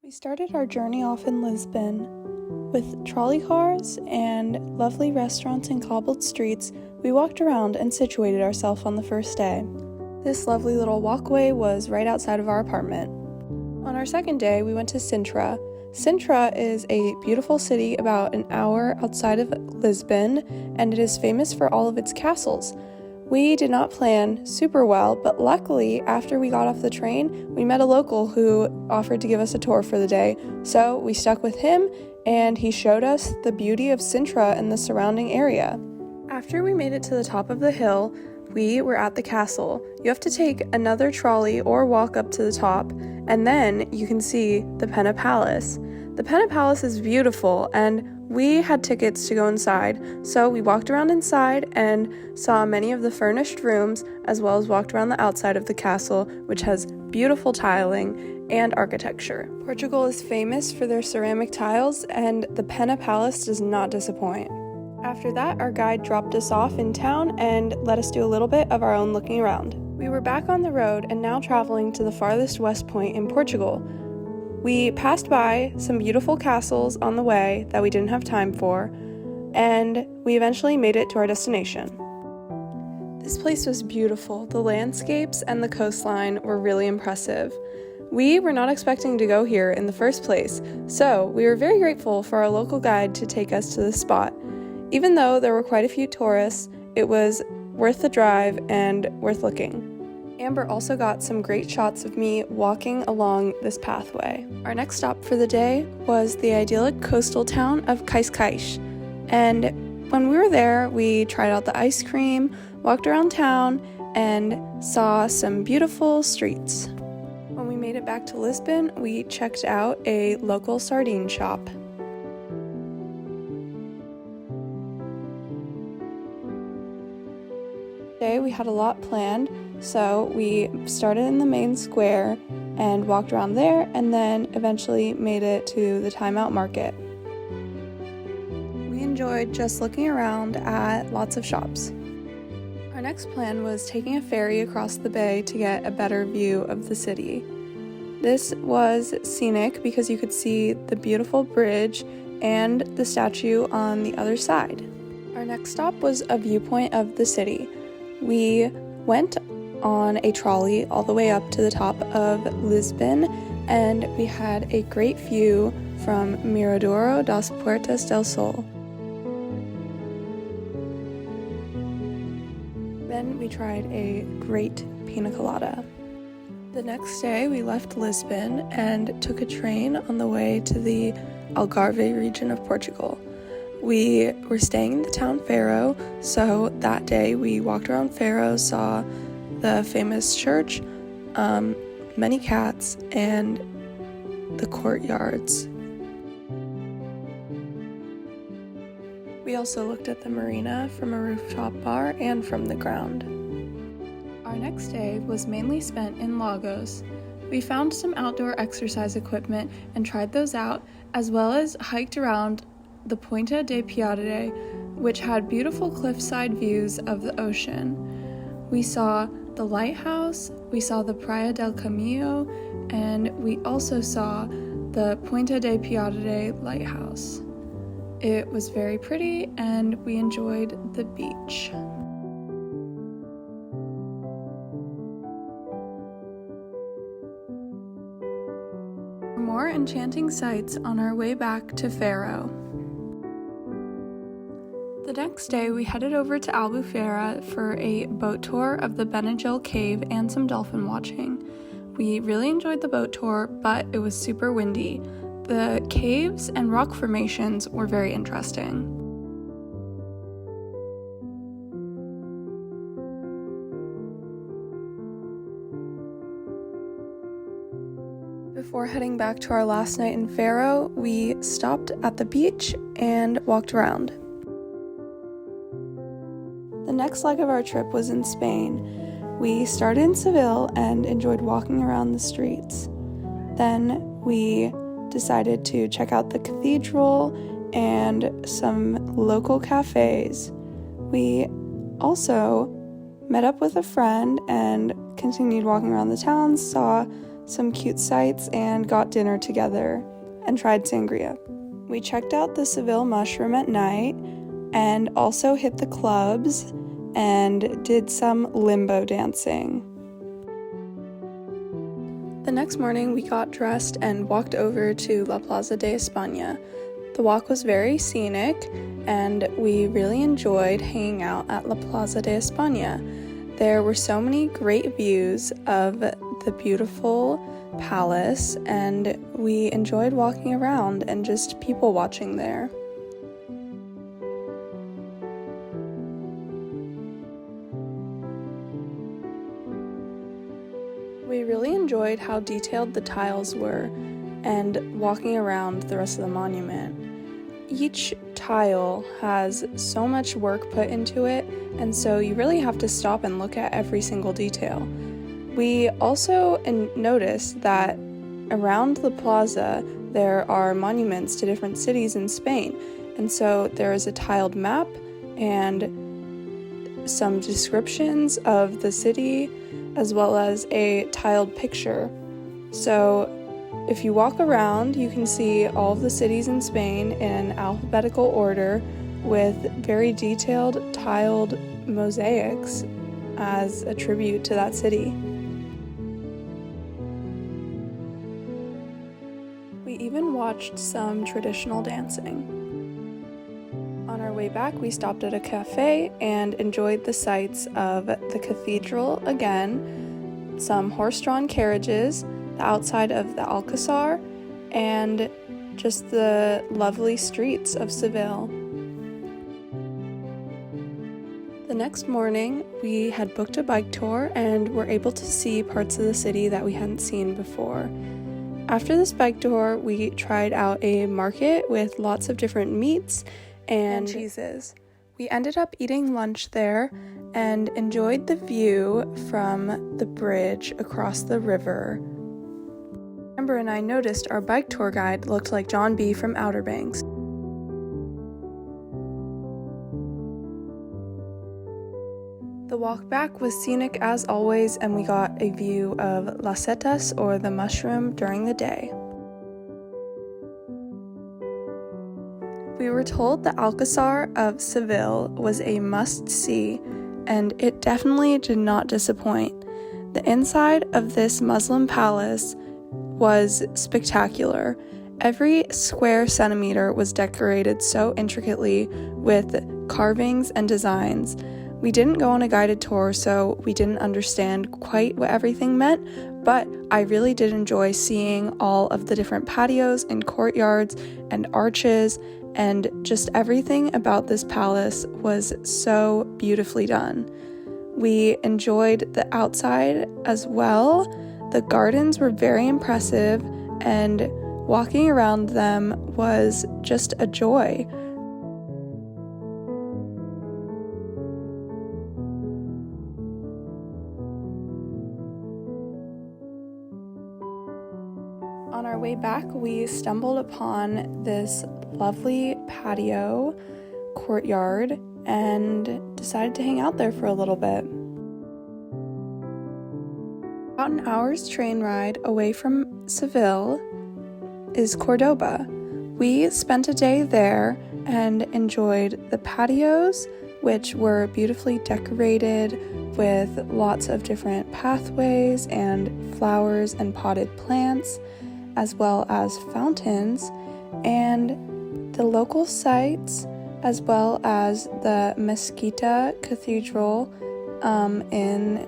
We started our journey off in Lisbon. With trolley cars and lovely restaurants and cobbled streets, we walked around and situated ourselves on the first day. This lovely little walkway was right outside of our apartment. On our second day, we went to Sintra. Sintra is a beautiful city about an hour outside of Lisbon, and it is famous for all of its castles. We did not plan super well, but luckily, after we got off the train, we met a local who offered to give us a tour for the day. So we stuck with him, and he showed us the beauty of Sintra and the surrounding area. After we made it to the top of the hill, we were at the castle. You have to take another trolley or walk up to the top, and then you can see the Penna Palace. The Penna Palace is beautiful, and we had tickets to go inside, so we walked around inside and saw many of the furnished rooms, as well as walked around the outside of the castle, which has beautiful tiling and architecture. Portugal is famous for their ceramic tiles, and the Penna Palace does not disappoint. After that, our guide dropped us off in town and let us do a little bit of our own looking around. We were back on the road and now traveling to the farthest west point in Portugal. We passed by some beautiful castles on the way that we didn't have time for, and we eventually made it to our destination. This place was beautiful. The landscapes and the coastline were really impressive. We were not expecting to go here in the first place, so we were very grateful for our local guide to take us to this spot. Even though there were quite a few tourists, it was worth the drive and worth looking. Amber also got some great shots of me walking along this pathway. Our next stop for the day was the idyllic coastal town of Cascais. And when we were there, we tried out the ice cream, walked around town, and saw some beautiful streets. When we made it back to Lisbon, we checked out a local sardine shop. Today we had a lot planned, so we started in the main square and walked around there, and then eventually made it to the Timeout Market. We enjoyed just looking around at lots of shops. Our next plan was taking a ferry across the bay to get a better view of the city. This was scenic because you could see the beautiful bridge and the statue on the other side. Our next stop was a viewpoint of the city. We went on a trolley all the way up to the top of Lisbon, and we had a great view from Miradouro das Puertas del Sol. Then we tried a great pina colada. The next day we left Lisbon and took a train on the way to the Algarve region of Portugal. We were staying in the town Faro, so that day we walked around Faro, saw the famous church, many cats, and the courtyards. We also looked at the marina from a rooftop bar and from the ground. Our next day was mainly spent in Lagos. We found some outdoor exercise equipment and tried those out, as well as hiked around the Ponta de Piedade, which had beautiful cliffside views of the ocean. We saw the lighthouse, we saw the Praia del Camino, and we also saw the Ponta de Piedade lighthouse. It was very pretty, and we enjoyed the beach. More enchanting sights on our way back to Faro. The next day, we headed over to Albufeira for a boat tour of the Benagil Cave and some dolphin watching. We really enjoyed the boat tour, but it was super windy. The caves and rock formations were very interesting. Before heading back to our last night in Faro, we stopped at the beach and walked around. The next leg of our trip was in Spain. We started in Seville and enjoyed walking around the streets. Then we decided to check out the cathedral and some local cafes. We also met up with a friend and continued walking around the town, saw some cute sights, and got dinner together and tried sangria. We checked out the Seville Mushroom at night and also hit the clubs and did some limbo dancing. The next morning, we got dressed and walked over to La Plaza de España. The walk was very scenic, and we really enjoyed hanging out at La Plaza de España. There were so many great views of the beautiful palace, and we enjoyed walking around and just people watching there. We really enjoyed how detailed the tiles were and walking around the rest of the monument. Each tile has so much work put into it, and so you really have to stop and look at every single detail. We also noticed that around the plaza there are monuments to different cities in Spain, and so there is a tiled map and some descriptions of the city as well as a tiled picture. So if you walk around, you can see all of the cities in Spain in alphabetical order with very detailed tiled mosaics as a tribute to that city. We even watched some traditional dancing. On our way back, we stopped at a cafe and enjoyed the sights of the cathedral again, some horse-drawn carriages, the outside of the Alcazar, and just the lovely streets of Seville. The next morning, we had booked a bike tour and were able to see parts of the city that we hadn't seen before. After this bike tour, we tried out a market with lots of different meats and cheeses. We ended up eating lunch there and enjoyed the view from the bridge across the river. Amber and I noticed our bike tour guide looked like John B. from Outer Banks. The walk back was scenic as always, and we got a view of Las Setas, or the mushroom, during the day. We were told the Alcazar of Seville was a must-see, and it definitely did not disappoint. The inside of this Muslim palace was spectacular. Every square centimeter was decorated so intricately with carvings and designs. We didn't go on a guided tour, so we didn't understand quite what everything meant, but I really did enjoy seeing all of the different patios and courtyards and arches, and just everything about this palace was so beautifully done. We enjoyed the outside as well. The gardens were very impressive, and walking around them was just a joy. On our way back, we stumbled upon this lovely patio courtyard and decided to hang out there for a little bit. About an hour's train ride away from Seville is Cordoba. We spent a day there and enjoyed the patios, which were beautifully decorated with lots of different pathways and flowers and potted plants, as well as fountains, and the local sites, as well as the Mezquita Cathedral in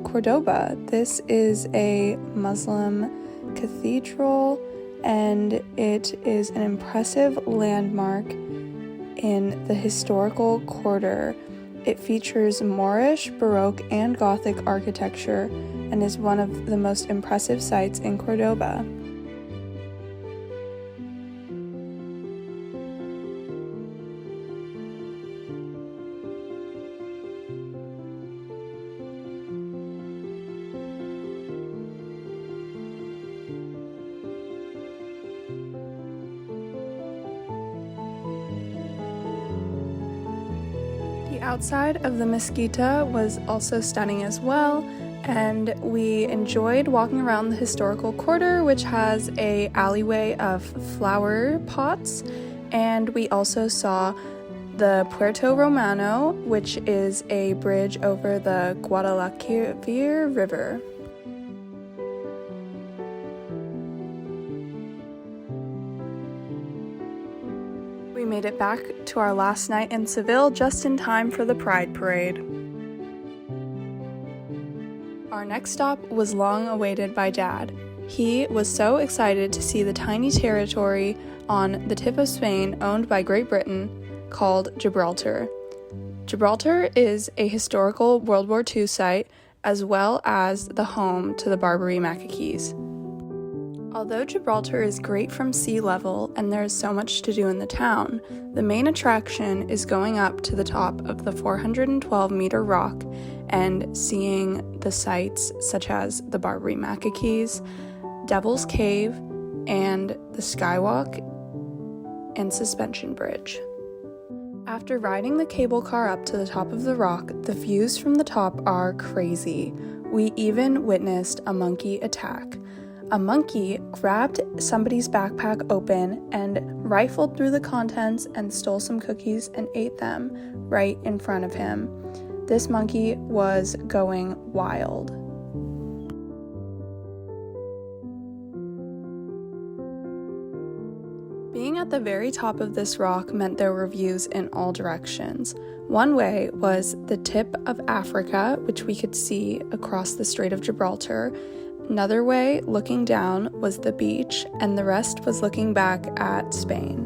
Cordoba. This is a Muslim cathedral, and it is an impressive landmark in the historical quarter. It features Moorish, Baroque, and Gothic architecture and is one of the most impressive sites in Cordoba. The outside of the Mezquita was also stunning as well. And we enjoyed walking around the historical quarter, which has a alleyway of flower pots, and we also saw the Puerto Romano, which is a bridge over the Guadalquivir River. We made it back to our last night in Seville just in time for the Pride Parade. Our next stop was long awaited by Dad. He was so excited to see the tiny territory on the tip of Spain owned by Great Britain called Gibraltar. Gibraltar is a historical World War II site as well as the home to the Barbary macaques. Although Gibraltar is great from sea level and there is so much to do in the town, the main attraction is going up to the top of the 412-meter rock and seeing the sights such as the Barbary macaques, Devil's Cave, and the Skywalk and Suspension Bridge. After riding the cable car up to the top of the rock, the views from the top are crazy. We even witnessed a monkey attack. A monkey grabbed somebody's backpack open and rifled through the contents and stole some cookies and ate them right in front of him. This monkey was going wild. Being at the very top of this rock meant there were views in all directions. One way was the tip of Africa, which we could see across the Strait of Gibraltar. Another way, looking down, was the beach, and the rest was looking back at Spain.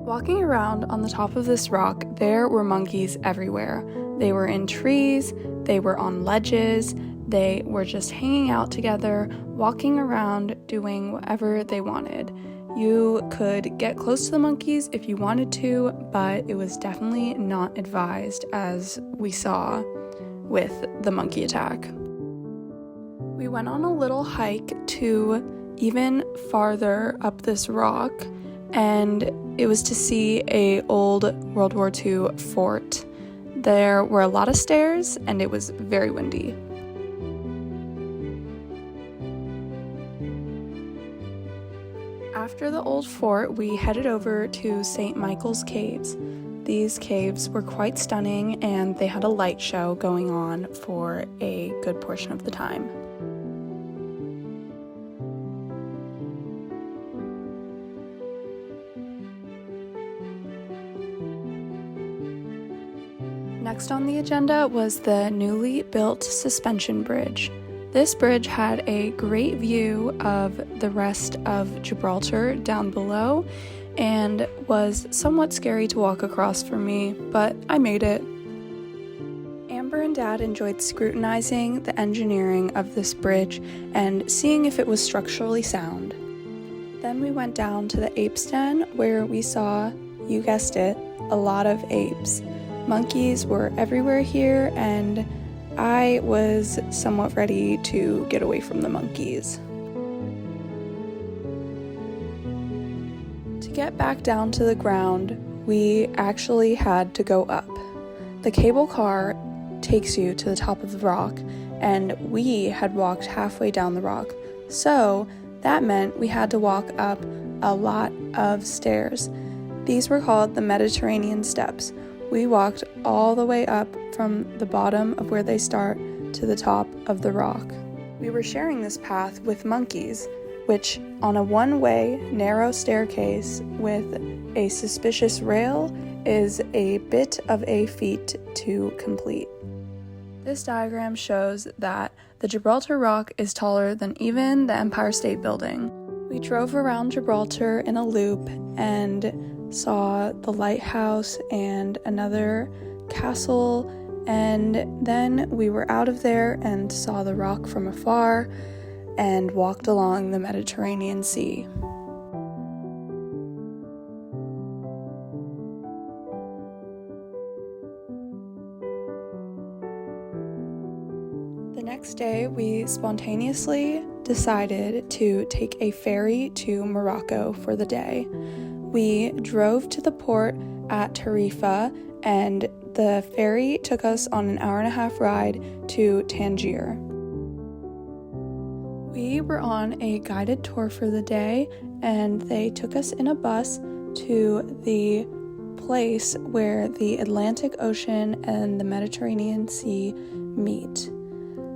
Walking around on the top of this rock, there were monkeys everywhere. They were in trees, they were on ledges, they were just hanging out together, walking around, doing whatever they wanted. You could get close to the monkeys if you wanted to, but it was definitely not advised, as we saw with the monkey attack. We went on a little hike to even farther up this rock, and it was to see an old World War II fort. There were a lot of stairs, and it was very windy. After the old fort, we headed over to St. Michael's Caves. These caves were quite stunning, and they had a light show going on for a good portion of the time. Next on the agenda was the newly built suspension bridge. This bridge had a great view of the rest of Gibraltar down below and was somewhat scary to walk across for me, but I made it. Amber and Dad enjoyed scrutinizing the engineering of this bridge and seeing if it was structurally sound. Then we went down to the apes den where we saw, you guessed it, a lot of apes. Monkeys were everywhere here, and I was somewhat ready to get away from the monkeys. To get back down to the ground, we actually had to go up. The cable car takes you to the top of the rock, and we had walked halfway down the rock, so that meant we had to walk up a lot of stairs. These were called the Mediterranean steps. We walked all the way up from the bottom of where they start to the top of the rock. We were sharing this path with monkeys, which on a one-way narrow staircase with a suspicious rail is a bit of a feat to complete. This diagram shows that the Gibraltar Rock is taller than even the Empire State Building. We drove around Gibraltar in a loop and saw the lighthouse and another castle, and then we were out of there and saw the rock from afar and walked along the Mediterranean Sea. The next day, we spontaneously decided to take a ferry to Morocco for the day. We drove to the port at Tarifa and the ferry took us on an 1.5-hour ride to Tangier. We were on a guided tour for the day, and they took us in a bus to the place where the Atlantic Ocean and the Mediterranean Sea meet.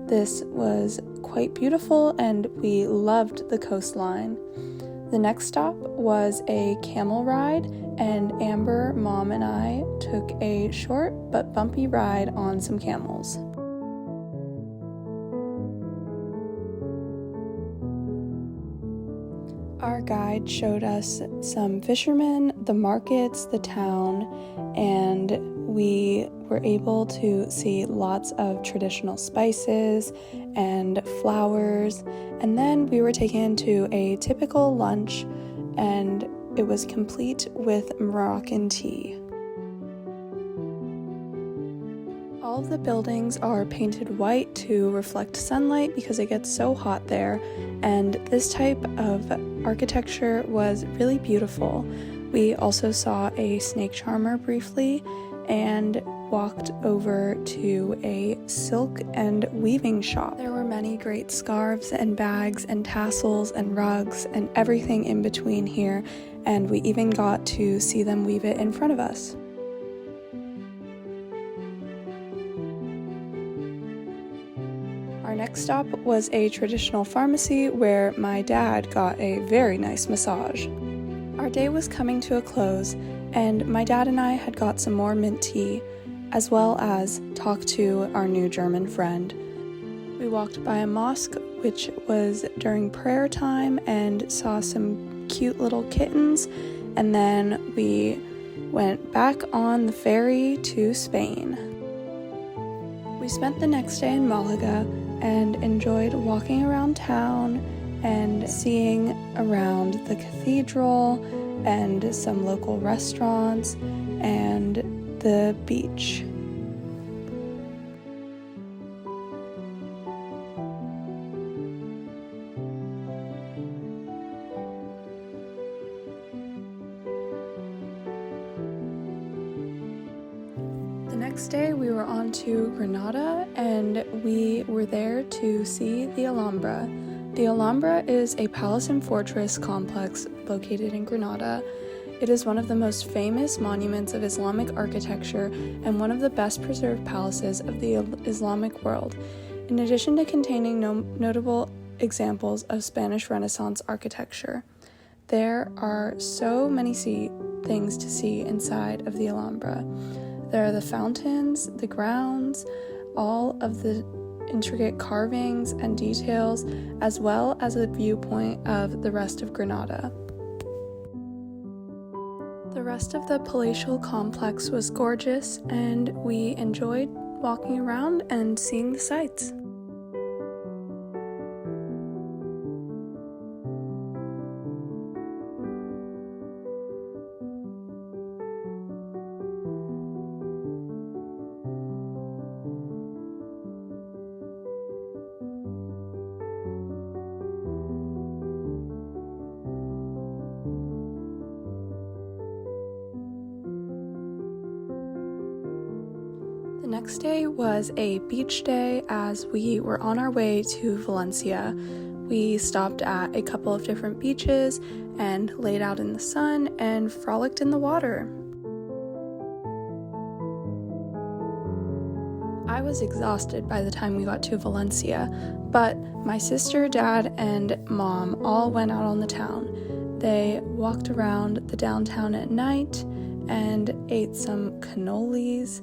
This was quite beautiful, and we loved the coastline. The next stop was a camel ride, and Amber, Mom, and I took a short but bumpy ride on some camels. Our guide showed us some fishermen, the markets, the town, and we were able to see lots of traditional spices and flowers. And then we were taken to a typical lunch, and it was complete with Moroccan tea. All of the buildings are painted white to reflect sunlight because it gets so hot there, and this type of architecture was really beautiful. We also saw a snake charmer briefly and walked over to a silk and weaving shop. There were many great scarves and bags and tassels and rugs and everything in between here, and we even got to see them weave it in front of us. Our next stop was a traditional pharmacy where my dad got a very nice massage. Our day was coming to a close, and my dad and I had got some more mint tea, as well as talked to our new German friend. We walked by a mosque, which was during prayer time, and saw some cute little kittens, and then we went back on the ferry to Spain. We spent the next day in Malaga and enjoyed walking around town and seeing around the cathedral and some local restaurants and the beach. The next day we were on to Granada, and we were there to see the Alhambra. The Alhambra is a palace and fortress complex located in Granada. It is one of the most famous monuments of Islamic architecture and one of the best preserved palaces of the Islamic world, in addition to containing notable examples of Spanish Renaissance architecture. There are so many things to see inside of the Alhambra. There are the fountains, the grounds, all of the intricate carvings and details, as well as a viewpoint of the rest of Granada. The rest of the palatial complex was gorgeous, and we enjoyed walking around and seeing the sights. The next day was a beach day as we were on our way to Valencia. We stopped at a couple of different beaches and laid out in the sun and frolicked in the water. I was exhausted by the time we got to Valencia, but my sister, dad, and mom all went out on the town. They walked around the downtown at night and ate some cannolis,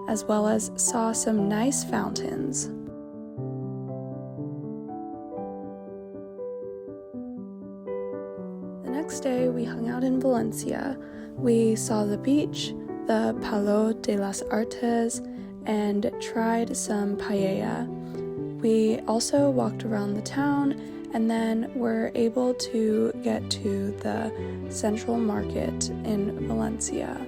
as well as saw some nice fountains. The next day, we hung out in Valencia. We saw the beach, the Palau de las Artes, and tried some paella. We also walked around the town and then were able to get to the central market in Valencia.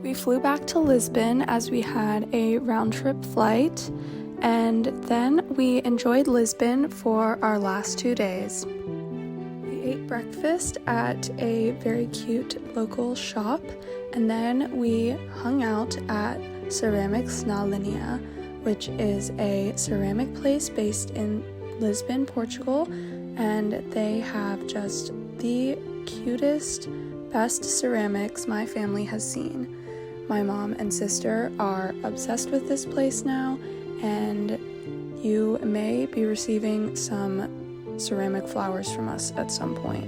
We flew back to Lisbon as we had a round-trip flight, and then we enjoyed Lisbon for our last 2 days. We ate breakfast at a very cute local shop, and then we hung out at Ceramics na Linea, which is a ceramic place based in Lisbon, Portugal, and they have just the cutest, best ceramics my family has seen. My mom and sister are obsessed with this place now, and you may be receiving some ceramic flowers from us at some point.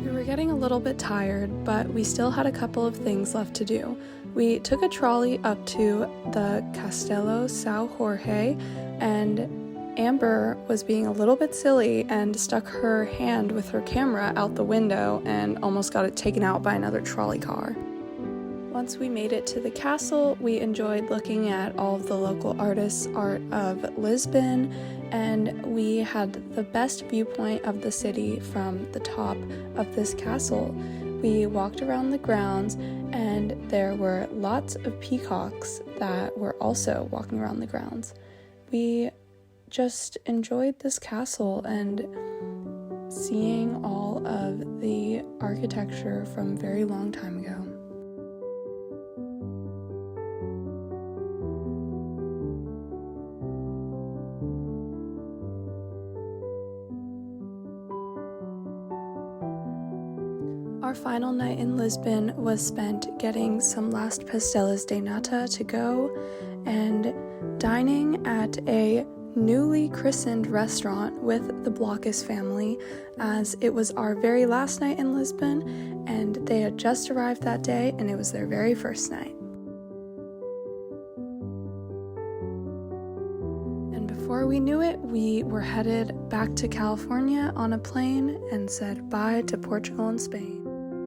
We were getting a little bit tired, but we still had a couple of things left to do. We took a trolley up to the Castelo São Jorge, and Amber was being a little bit silly and stuck her hand with her camera out the window and almost got it taken out by another trolley car. Once we made it to the castle, we enjoyed looking at all of the local artists' art of Lisbon, and we had the best viewpoint of the city from the top of this castle. We walked around the grounds, and there were lots of peacocks that were also walking around the grounds. We just enjoyed this castle and seeing all of the architecture from a very long time ago. Our final night in Lisbon was spent getting some last pasteles de nata to go and dining at a newly christened restaurant with the Blockus family, as it was our very last night in Lisbon and they had just arrived that day and it was their very first night. And before we knew it, we were headed back to California on a plane and said bye to Portugal and Spain.